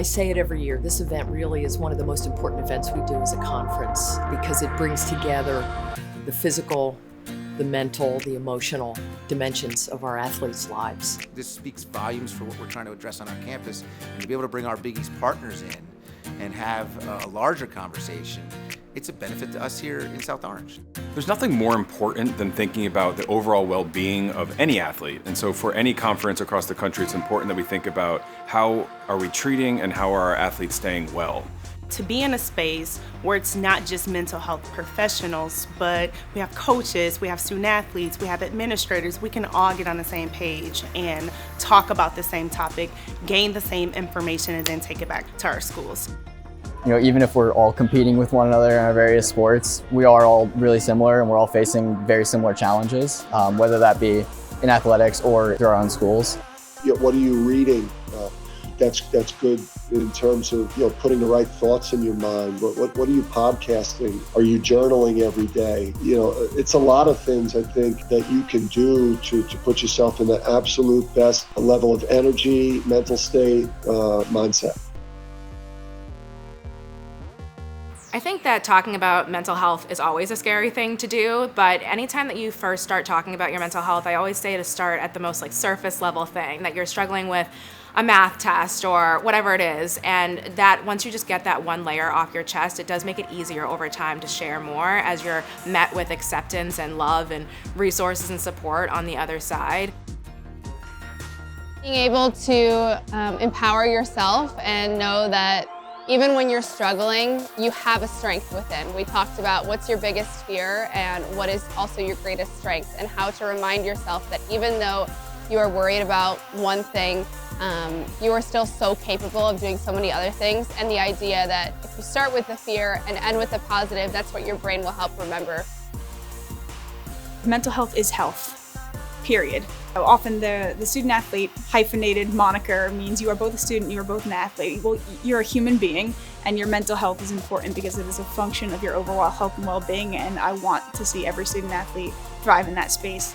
I say it every year, this event really is one of the most important events we do as a conference because it brings together the physical, the mental, the emotional dimensions of our athletes' lives. This speaks volumes for what we're trying to address on our campus, and to be able to bring our Big East partners in and have a larger conversation, it's a benefit to us here in South Orange. There's nothing more important than thinking about the overall well-being of any athlete. And so for any conference across the country, it's important that we think about how are we treating and how are our athletes staying well. To be in a space where it's not just mental health professionals, but we have coaches, we have student athletes, we have administrators, we can all get on the same page and talk about the same topic, gain the same information, and then take it back to our schools. You know, even if we're all competing with one another in our various sports, we are all really similar and we're all facing very similar challenges, whether that be in athletics or through our own schools. You know, what are you reading? That's good in terms of, you know, putting the right thoughts in your mind. What are you podcasting? Are you journaling every day? You know, it's a lot of things I think that you can do to put yourself in the absolute best level of energy, mental state, mindset. I think that talking about mental health is always a scary thing to do, but anytime that you first start talking about your mental health, I always say to start at the most surface level thing, that you're struggling with a math test or whatever it is, and that once you just get that one layer off your chest, it does make it easier over time to share more as you're met with acceptance and love and resources and support on the other side. Being able to empower yourself and know that even when you're struggling, you have a strength within. We talked about what's your biggest fear and what is also your greatest strength, and how to remind yourself that even though you are worried about one thing, you are still so capable of doing so many other things. And the idea that if you start with the fear and end with the positive, that's what your brain will help remember. Mental health is health. Period. Often the student-athlete hyphenated moniker means you are both a student, you are both an athlete. Well, you're a human being, and your mental health is important because it is a function of your overall health and well-being, and I want to see every student-athlete thrive in that space.